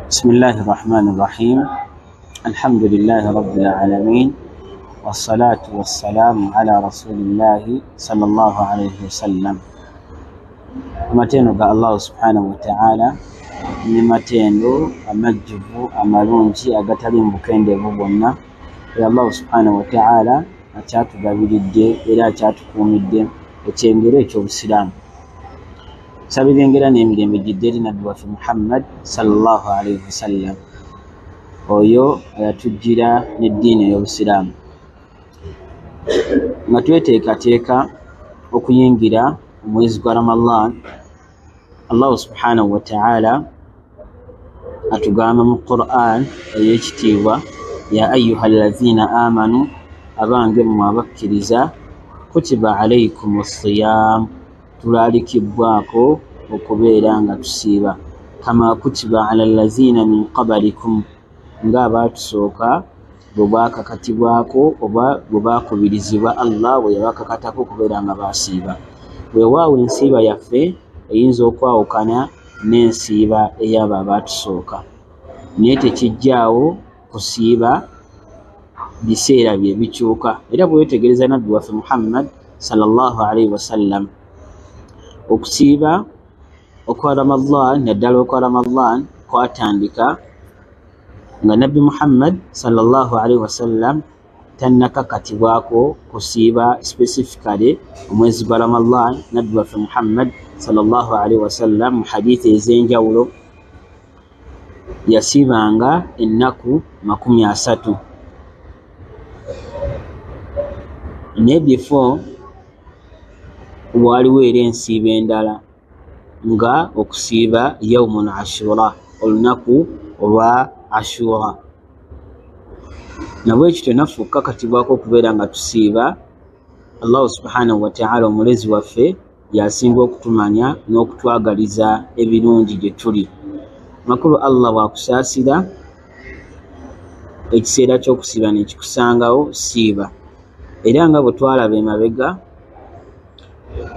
بسم الله الرحمن الرحيم. الحمد لله رب العالمين، والصلاة والسلام على رسول الله صلى الله عليه وسلم. Matendo ga Allah subhanahu wa ta'ala ni matendo amajjuvu amalungi agatali mbukendeevu bwonna. Allah subhanahu wa ta'ala akyatugabiridde era akyatukuumidde ekyengero eky'obusiraamu. Sabirengera n'emirembe gidde eri Nabbi waffe Muhammad sallallahu alayhi wasallam, oyo ayatujjira n'eddiini ey'obusiraamu nga tweteekateeka okuyingira omwezi gwa Ramadan. Allah subhanahu wa ta'ala atugamba mu Qur'an ey'ekitiibwa, ya ayyuhallazina amanu, abange mmwe abakkiriza, kutiba alaykumus siyam, tulalikibwako okubeera nga tusiiba, kama kutiba ala allazina min qablikum, nga abatusooka bwe bakakatibwako oba bwe bakubirizibwa Allah bwe yabakakatako okubeera nga basiiba. Weewaawo ensiiba yaffe eyinza okwawukana n'ensiiba ey'abo abatusooka, naye tekijjaawo kusiiba biseera bye bikyuka. Era bwe wetegereza Nabbi waffe Muhammad sallallahu alayhi wasallam, okusiiba okwa Ramadan, naddala okwa Ramadan kwatandika nga Nabbi Muhammad sallallahu alayhi wasallam tannakakatibwako kusiiba specifically omwezi gwa Ramadan. Nabbi waffe Muhammad sallallahu alayhi wasallam mu hadithi ez'enjawulo yasiibanga ennaku 30, ne before waliwo era ensiiba endala nga okusiiba yawmun ashura, olunaku olwa ashura. Nabwe ekyo naffe okukakatibwako okubeera nga tusiiba, Allah subhanahu wa ta'ala omulezi waffe yasinga okutumanya n'okutwagaliza ebirungi gye tuli. Makulu Allah bwakusaasira, ekiseera ky'okusiiba ne kikusangawo, siiba. Era nga bwe twalaba emabega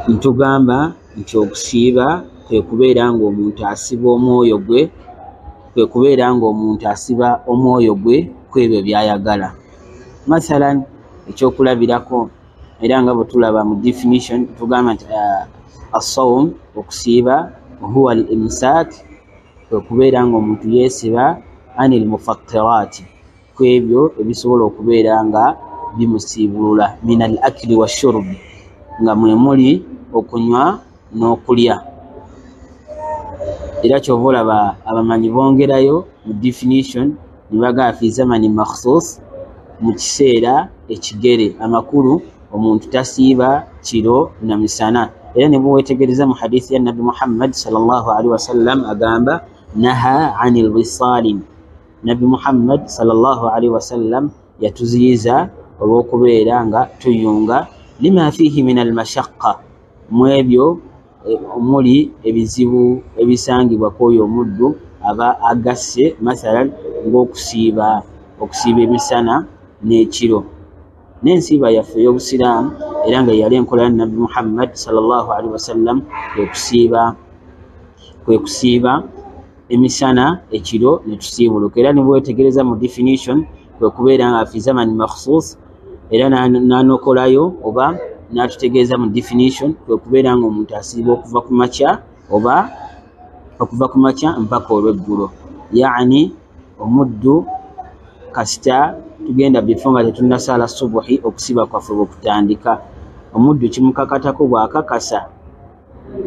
ntugamba nti okusiiba kwe kubeera nga omuntu asiba omwoyo gwe, kwe kubeera nga omuntu asiba omwoyo gwe kwebyo byayagala. Mathalan, ekyokulabirako era nga bwe tulaba mu definition tugamba nti as-sawm, okusiiba, huwa al-imsak, kwe kubeera nga omuntu yeesiba anil mufattirati, kwebyo ebisobola okubeera nga bimusiibulula, min al-akli wa shurbi, nga mwe muli okunywa n'okulya. Era kyova olaba abamanyi bongerayo mu definition ne bagamba fi zamani makhsus, mu kiseera ekigere amakulu omuntu tasiiba kiro na misana. Era ne bwewetegereza mu hadithi ya Nabbi Muhammad sallallahu alaihi wasallam agamba naha anil wisali, Nabbi Muhammad sallallahu alaihi wasallam yatuziyiza olw'okubeera nga tuyunga lima fihi min almashaqqa, mu ebyo omuli ebizibu ebisangibwa kw'oyo omuddu aba agasse, mathalan ng'okusiiba emisana n'ekiro. N'ensiiba yaffe ey'obusiraamu era nga yali enkola ya Nabbi Muhammad sallallahu alaihi wasallam kwe kusiiba emisana, ekiro ne tusiibuluka. Era ne bwetegereza mu definition kwe kubeera nga fi zamani makhsus, era n'anokolayo oba n'atutegeeza mu definition kwe kubeera nga omuntu asiiba okuva ku makya oba okuva ku makya mpaka olw'eggulo. Yaani omuddu kasita tugenda bifo nga tetunnasaala subuhi, okusiiba kwaffe bwe kutandika, omuddu kimukakatako bw'akakasa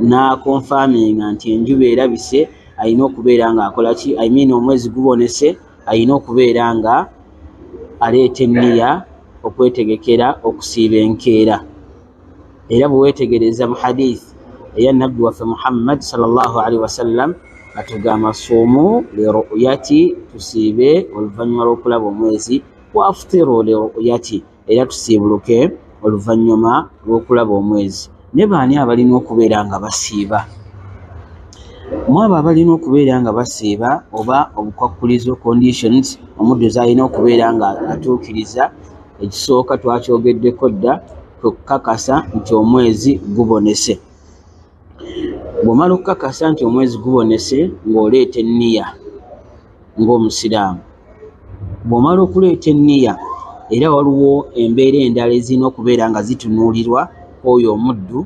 n'akonfaminga nti enjuba erabise, ayina okubeera nga akola ki? Omwezi gubonese, ayina okubeera nga aleeta enniya okwetegekera okusiiba enkeera. Era bwe weetegereza mu hadith eya Nabbi waffe Muhammad sallallahu alaihi wasallam atugamba suumu liruyati, tusiibe oluvannyuma lw'okulaba omwezi, wa aftiru liruyati, era tusiibuluke oluvannyuma lw'okulaba omwezi. Ne baani abalina okubeera nga basiiba? Mu abo abalina okubeera nga basiiba oba obukwakkulizo conditions omuddu z'alina okubeera nga atuukiriza, ekisooka twakyogeddeko dda, kwe kukakasa nti omwezi gubonese. Bw'omala okukakasa nti omwezi gubonese ng'oleeta enniya, ng'omusiraamu. Bw'omala okuleeta enniya era waliwo embeera endala ezirina okubeera nga zitunuulirwa oyo omuddu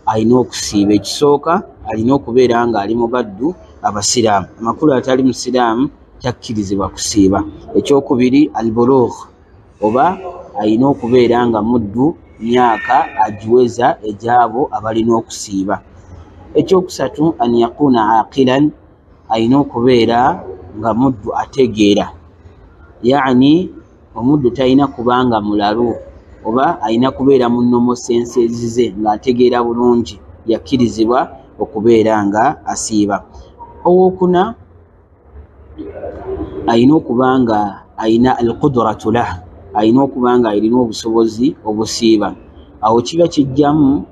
alina okusiiba. Ekisooka alina okubeera nga ali mu baddu abasiraamu. Amakulu atali musiraamu takkirizibwa kusiiba. Ekyokubiri albulugh, oba alina okubeera nga muddu myaka agiweza egyabo abalina okusiiba. Ekyokusatu an yakuna aqilan, alina okubeera nga muddu ategeera, yaani omuddu talina kubanga mulalu oba alina kubeera mu nnomo senses ze ng'ategeera bulungi, yakkirizibwa okubeera nga asiiba. Owokuna alina okuba nga alina alqudratu lah, alina okuba nga alina obusobozi obusiiba. Awo kiba kijjamu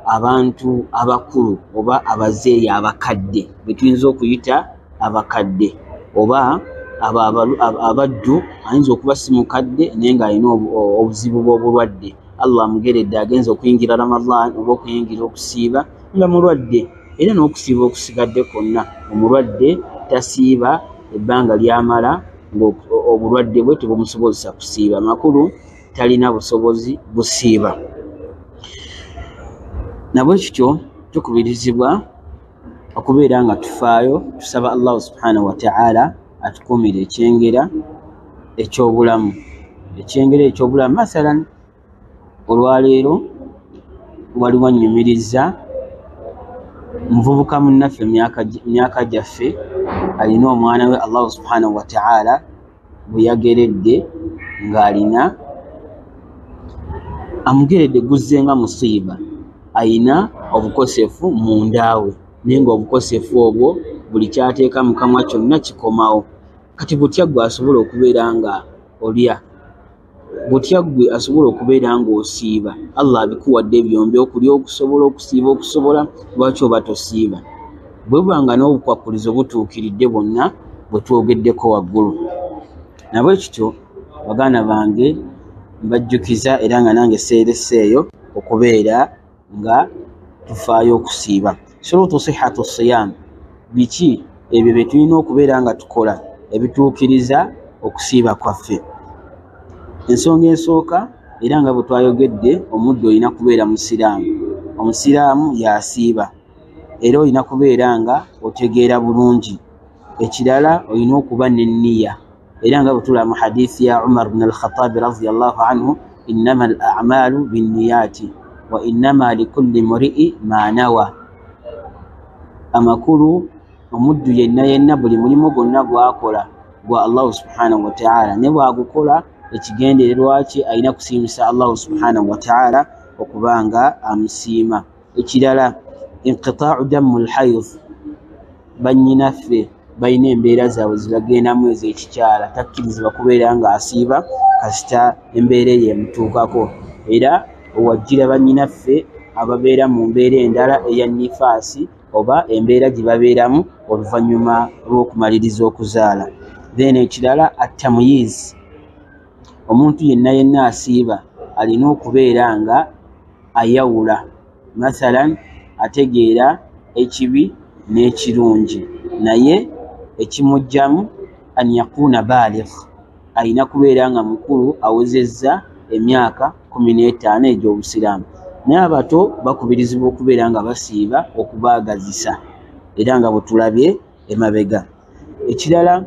abantu abakulu oba abazeeyi abakadde be tuyinza okuyita abakadde, oba abaddu ayinza okuba si mukadde naye ng'alina obuzibu bw'obulwadde. Allah amugeredde agenza okuyingira Ramadan oba okuyingira okusiiba nga mulwadde, era n'okusiiba okusigadde kwonna omulwadde tasiiba ebbanga lyamala ng'obulwadde bwe tebumusobozesa kusiiba. Makulu talina busobozi busiiba. Nabwe kityo tukubirizibwa okubeera nga tufaayo tusaba Allah subhanahu wa ta'ala atukuumire ekyengera eky'obulamu. Ekyengera eky'obulamu masalan olwaleero waliwo annyumiriza muvubuka munnaffe myaka gyaffe alina omwana we Allah subhanahu wa ta'ala bwe yageredde ng'alina amugeredde guzzenga musiiba, alina obukosefu mu ndaawe naye ng'obukosefu obwo buli kyateeka mu kamwa kyonna kikomawo. Kati butya gwe asobola okubeera nga olya, butya gwe asobola okubeera ng'osiiba? Allah abikuwadde byombi, okulya okusobola, okusiiba okusobola, lwaki oba tosiiba? Bwe bwanga n'obukwakkulizo butuukiridde bwonna bwe twogeddeko waggulu. Nabwe kityo baganda bange mbajjukiza era nga nange seereseeyo okubeera nga tufaayo okusiiba. Shuruutu sihhatu siyam, biki ebyo bye tulina okubeera nga tukola ebituukiriza okusiiba kwaffe? Ensonga ensooka era nga bwe twayogedde, omuddu olina kubeera musiraamu. Omusiraamu y'asiiba era olina kubeera nga otegeera bulungi. Ekirala olina okuba n'enniya era nga bwe tula mu hadiisi ya Umar ibn al-Khattab radiyallahu anhu, innama al-a'malu binniyati wa innama likulli mri'i ma nawa. Amakulu omuddu yenna buli mulimu gwonna gwakola gwa Allah subhanahu wa ta'ala ne bwagukola ekigendererwa kye alina kusiimisa Allah subhanahu wa ta'ala okubanga amusiima. Ekirala inqita'u dammu al-hayd, bannyinaffe balina embeera zaabwe zibagendamu ez'ekikyala, takkirizibwa kubeera nga asiiba kasita embeera eyo emutuukako. Era owajjira bannyinaffe ababeera mu mbeera endala eya nifaasi oba embeera gye babeeramu oluvannyuma lw'okumaliriza okuzaala. Then ekirala at-tamyiz, omuntu yenna asiiba alina okubeera nga ayawula, mathalan ategeera ekibi n'ekirungi, naye ekimujjamu an yakuna baligh, alina kubeera nga mukulu awezezza emyaka 15 egy'obusiraamu. Naye abato bakubirizibwa okubeera nga basiiba okubaagazisa era nga bwe tulabye emabega. Ekirala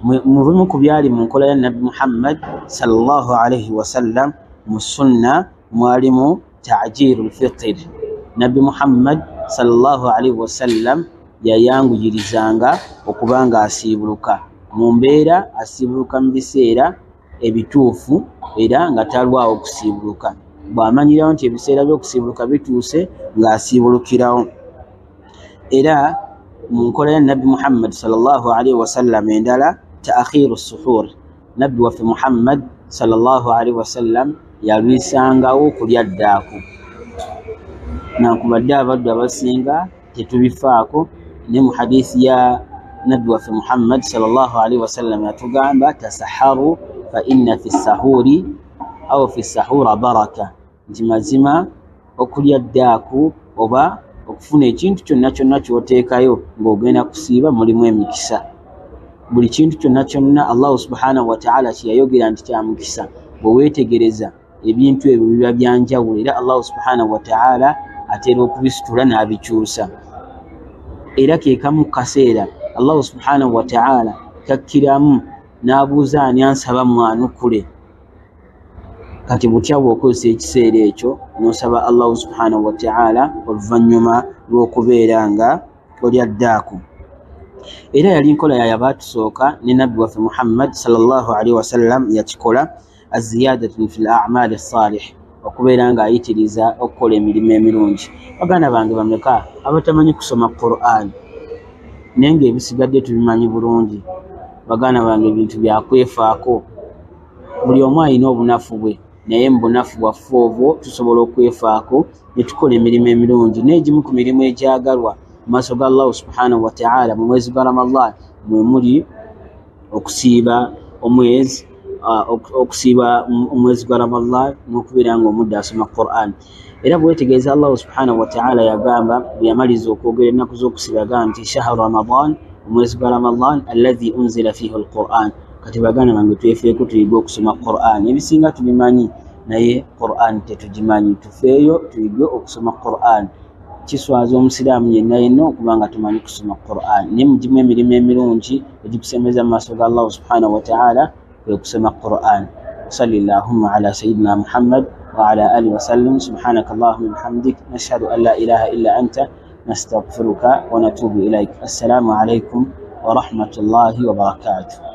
mu bimu ku byali mu nkola ya Nabbi Muhammad sallallahu alaihi wasallam mu sunna mwalimu ta'jirul fitr. Nabbi Muhammad sallallahu alaihi wasallam yayanguyirizanga okuba nga asiibuluka mu mbeera, asiibuluka mu biseera ebituufu era nga talwawo kusiibuluka. Bw'amanyirawo nti ebiseera by'okusiibuluka bituuse ng'asiibulukirawo. Era mu nkola ya Nabbi Muhammad sallallahu alaihi wasallam endala ta'akhiru suhur, Nabbi waffe Muhammad sallallahu alaihi wasallam yalwisangawo okulya ddaaku. Nankubadde abaddu abasinga tetubifaako, ne mu hadiisi ya Nabbi waffe Muhammad sallallahu alaihi wasallam yatugamba tasaharu fa inna fi sahuri aw fi sahura baraka, nti mazima okulya ddaaku oba okufuna ekintu kyonna kyonna ky'oteekayo ng'ogenda kusiiba mulimu emikisa. buli kintu kyonna kyonna Allah subhanahu wa ta'ala kyeyayogera nti kya mukisa bwe weetegereza ebintu ebyo biba byanjawulo era Allah subhanahu wa ta'ala atera okubisitula n'abikyusa era ke kamu kaseera Allah subhanahu wa ta'ala kakkiramu n'abuuza ani ansaba mwanukule kati butya bw'okozesa ekiseera ekyo n'osaba Allah subhanahu wa ta'ala oluvannyuma lw'okubeera nga olyaddaako era yali nkola yabatusooka ne nabbi waffe Muhammad sallallahu alaihi wasallam yakikola aziyadatu fil a'mal as-salih okubeera nga ayitiriza okukola emirimu emirungi baganda bange bameka abatamanyi kusoma Qur'an nenge ebisigadde tubimanyi bulungi baganda bange ebintu byakwefaako buli omu alina obunafu bwe naye mu bunafu bwaffe obwo tusobola okwefaako ne tukola emirimu emirungi n'egimu ku mirimu egyagalwa mu maaso ga Allah subhanahu wa ta'ala mu mwezi gwa Ramadan mwe muli okusiiba omwezi gwa Ramadan n'okubeera nga omudde asoma Qur'an era bwetegeeza Allah subhanahu wa ta'ala yagamba bwe yamaliza okwogera ennaku z'okusiba yagamba nti shahru Ramadan omwezi gwa Ramadan alladhi unzila fihi al-Qur'an kati baganda bange twefeeko tuyige okusoma Qur'an ebisinga tubimanyi naye Qur'an tetugimanyi tufeeyo tuyige okusoma Qur'an kiswaza omusiraamu yenna okuba nga tumanyi kusoma Qur'an ne mugimu emirimu emirungi egikusemeza mu maaso ga Allah subhanahu wa ta'ala kwe kusoma Qur'an sallallahu ala sayyidina Muhammad wa ala alihi wa sallam subhanaka Allahumma wa bihamdik nashhadu an la ilaha illa anta nastaghfiruka wa natubu ilaik assalamu alaykum wa rahmatullahi wa barakatuh